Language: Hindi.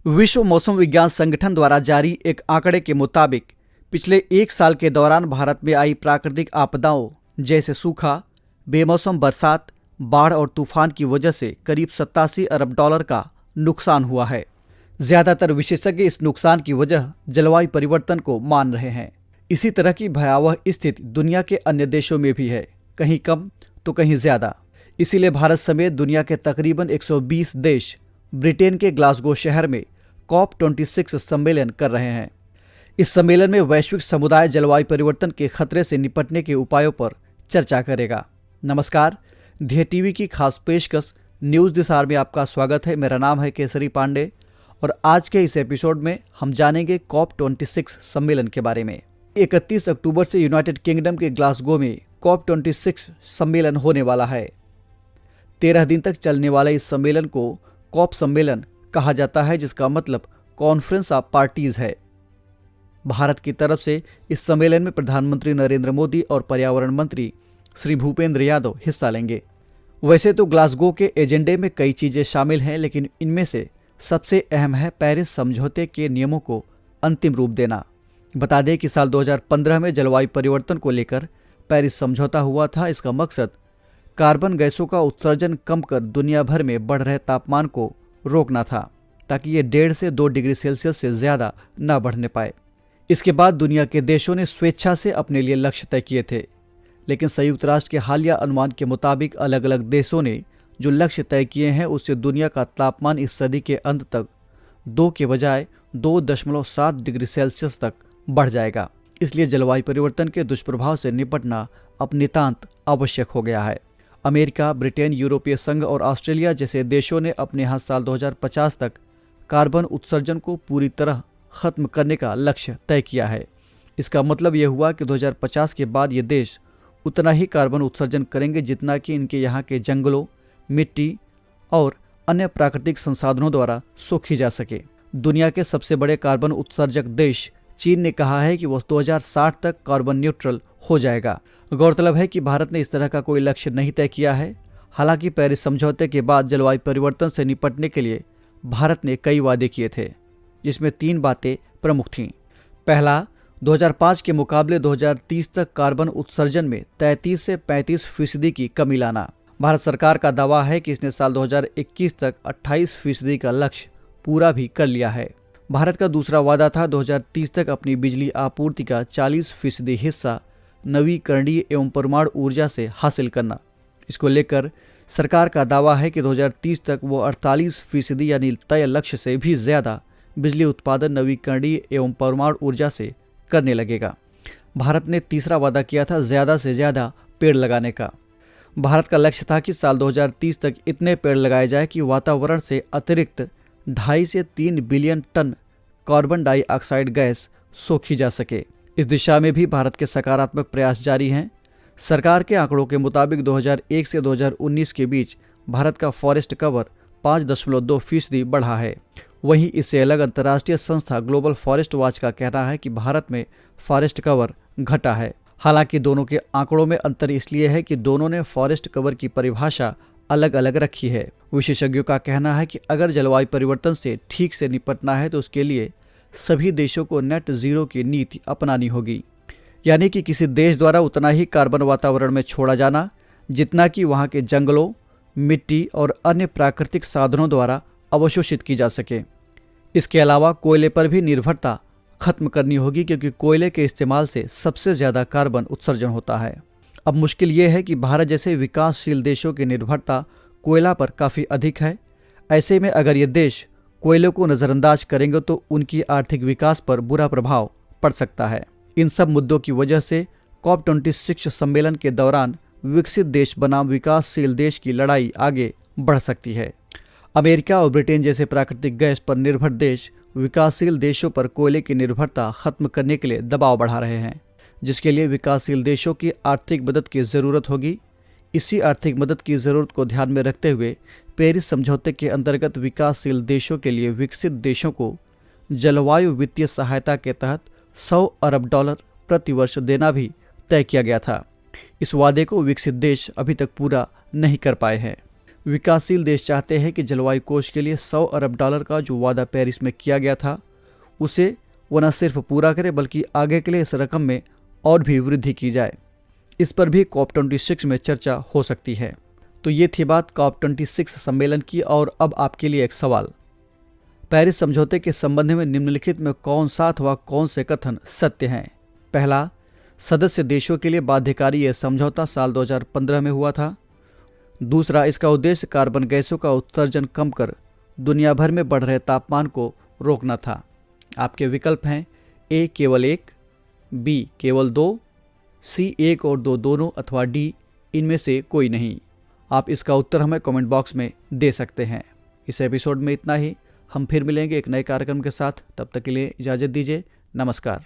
विश्व मौसम विज्ञान संगठन द्वारा जारी एक आंकड़े के मुताबिक पिछले एक साल के दौरान भारत में आई प्राकृतिक आपदाओं जैसे सूखा, बेमौसम बरसात, बाढ़ और तूफान की वजह से करीब 87 अरब डॉलर का नुकसान हुआ है। ज्यादातर विशेषज्ञ इस नुकसान की वजह जलवायु परिवर्तन को मान रहे हैं। इसी तरह की भयावह स्थिति दुनिया के अन्य देशों में भी है, कहीं कम तो कहीं ज्यादा। इसीलिए भारत समेत दुनिया के तकरीबन 120 देश ब्रिटेन के ग्लासगो शहर में COP26 सम्मेलन कर रहे हैं। इस सम्मेलन में वैश्विक समुदाय जलवायु परिवर्तन के खतरे से निपटने के उपायों पर चर्चा करेगा। नमस्कार, ध्येय टीवी की खास पेशकश न्यूज़ दिसार में आपका स्वागत है। मेरा नाम है केसरी पांडे और आज के इस एपिसोड में हम जानेंगे COP26 सम्मेलन के बारे में। 31 अक्टूबर से यूनाइटेड किंगडम के ग्लासगो में COP26 सम्मेलन होने वाला है। 13 दिन तक चलने वाले इस सम्मेलन को COP सम्मेलन कहा जाता है, जिसका मतलब कॉन्फ्रेंस ऑफ पार्टीज है। भारत की तरफ से इस सम्मेलन में प्रधानमंत्री नरेंद्र मोदी और पर्यावरण मंत्री श्री भूपेंद्र यादव हिस्सा लेंगे। वैसे तो ग्लासगो के एजेंडे में कई चीजें शामिल हैं, लेकिन इनमें से सबसे अहम है पेरिस समझौते के नियमों को अंतिम रूप देना। बता दें कि साल 2015 में जलवायु परिवर्तन को लेकर पेरिस समझौता हुआ था। इसका मकसद कार्बन गैसों का उत्सर्जन कम कर दुनिया भर में बढ़ रहे तापमान को रोकना था, ताकि ये 1.5 से 2 डिग्री सेल्सियस से ज्यादा न बढ़ने पाए। इसके बाद दुनिया के देशों ने स्वेच्छा से अपने लिए लक्ष्य तय किए थे, लेकिन संयुक्त राष्ट्र के हालिया अनुमान के मुताबिक अलग अलग देशों ने जो लक्ष्य तय किए हैं उससे दुनिया का तापमान इस सदी के अंत तक 2 के बजाय 2.7 डिग्री सेल्सियस तक बढ़ जाएगा। इसलिए जलवायु परिवर्तन के दुष्प्रभाव से निपटना अब नितांत आवश्यक हो गया है। अमेरिका, ब्रिटेन, यूरोपीय संघ और ऑस्ट्रेलिया जैसे देशों ने अपने यहाँ साल 2050 तक कार्बन उत्सर्जन को पूरी तरह खत्म करने का लक्ष्य तय किया है। इसका मतलब यह हुआ कि 2050 के बाद ये देश उतना ही कार्बन उत्सर्जन करेंगे जितना कि इनके यहाँ के जंगलों, मिट्टी और अन्य प्राकृतिक संसाधनों द्वारा सोखी जा सके। दुनिया के सबसे बड़े कार्बन उत्सर्जक देश चीन ने कहा है कि वह 2060 तक कार्बन न्यूट्रल हो जाएगा। गौरतलब है कि भारत ने इस तरह का कोई लक्ष्य नहीं तय किया है। हालांकि पेरिस समझौते के बाद जलवायु परिवर्तन से निपटने के लिए भारत ने कई वादे किए थे, जिसमें 3 बातें प्रमुख थीं। पहला, 2005 के मुकाबले 2030 तक कार्बन उत्सर्जन में 33 से 35% की कमी लाना। भारत सरकार का दावा है कि इसने साल 2021 तक 28% का लक्ष्य पूरा भी कर लिया है। भारत का दूसरा वादा था 2030 तक अपनी बिजली आपूर्ति का 40% हिस्सा नवीकरणीय एवं परमाणु ऊर्जा से हासिल करना। इसको लेकर सरकार का दावा है कि 2030 तक वो 48% यानी तय लक्ष्य से भी ज्यादा बिजली उत्पादन नवीकरणीय एवं परमाणु ऊर्जा से करने लगेगा। भारत ने तीसरा वादा किया था ज्यादा से ज्यादा पेड़ लगाने का। भारत का लक्ष्य था कि साल 2030 तक इतने पेड़ लगाए जाए कि वातावरण से अतिरिक्त 2.5 से 3 billion tonne carbon dioxide gas सोखी जा सके। इस दिशा में भी भारत के सकारात्मक प्रयास जारी हैं। सरकार के आंकड़ों के मुताबिक 2001 से 2019 के बीच भारत का फॉरेस्ट कवर 5.2% बढ़ा है। वहीं इससे अलग अंतर्राष्ट्रीय संस्था ग्लोबल फॉरेस्ट वॉच का कहना है कि भारत में फॉरेस्ट कवर घटा है। हालांकि दोनों के आंकड़ों में अंतर इसलिए है कि दोनों ने फॉरेस्ट कवर की परिभाषा अलग अलग रखी है। विशेषज्ञों का कहना है कि अगर जलवायु परिवर्तन से ठीक से निपटना है तो उसके लिए सभी देशों को नेट जीरो की नीति अपनानी होगी, यानी कि किसी देश द्वारा उतना ही कार्बन वातावरण में छोड़ा जाना जितना कि वहाँ के जंगलों, मिट्टी और अन्य प्राकृतिक साधनों द्वारा अवशोषित की जा सके। इसके अलावा कोयले पर भी निर्भरता खत्म करनी होगी, क्योंकि कोयले के इस्तेमाल से सबसे ज्यादा कार्बन उत्सर्जन होता है। अब मुश्किल ये है कि भारत जैसे विकासशील देशों की निर्भरता कोयला पर काफ़ी अधिक है। ऐसे में अगर ये देश कोयले को नज़रअंदाज करेंगे तो उनकी आर्थिक विकास पर बुरा प्रभाव पड़ सकता है। इन सब मुद्दों की वजह से COP26 सम्मेलन के दौरान विकसित देश बनाम विकासशील देश की लड़ाई आगे बढ़ सकती है। अमेरिका और ब्रिटेन जैसे प्राकृतिक गैस पर निर्भर देश विकासशील देशों पर कोयले की निर्भरता खत्म करने के लिए दबाव बढ़ा रहे हैं, जिसके लिए विकासशील देशों की आर्थिक मदद की ज़रूरत होगी। इसी आर्थिक मदद की ज़रूरत को ध्यान में रखते हुए पेरिस समझौते के अंतर्गत विकासशील देशों के लिए विकसित देशों को जलवायु वित्तीय सहायता के तहत 100 अरब डॉलर प्रति वर्ष देना भी तय किया गया था। इस वादे को विकसित देश अभी तक पूरा नहीं कर पाए हैं। विकासशील देश चाहते हैं कि जलवायु कोष के लिए $100 अरब का जो वादा पेरिस में किया गया था उसे वो न सिर्फ पूरा करे बल्कि आगे के लिए इस रकम में और भी वृद्धि की जाए। इस पर भी COP26 में चर्चा हो सकती है। तो ये थी बात COP26 सम्मेलन की। और अब आपके लिए एक सवाल, पेरिस समझौते के संबंध में निम्नलिखित में कौन सा अथवा कौन से कथन सत्य हैं? पहला, सदस्य देशों के लिए बाध्यकारी यह समझौता साल 2015 में हुआ था। दूसरा, इसका उद्देश्य कार्बन गैसों का उत्सर्जन कम कर दुनिया भर में बढ़ रहे तापमान को रोकना था। आपके विकल्प हैं ए केवल 1, बी केवल 2, सी 1 और 2 दोनों, अथवा डी इनमें से कोई नहीं। आप इसका उत्तर हमें कमेंट बॉक्स में दे सकते हैं। इस एपिसोड में इतना ही। हम फिर मिलेंगे एक नए कार्यक्रम के साथ। तब तक के लिए इजाज़त दीजिए। नमस्कार।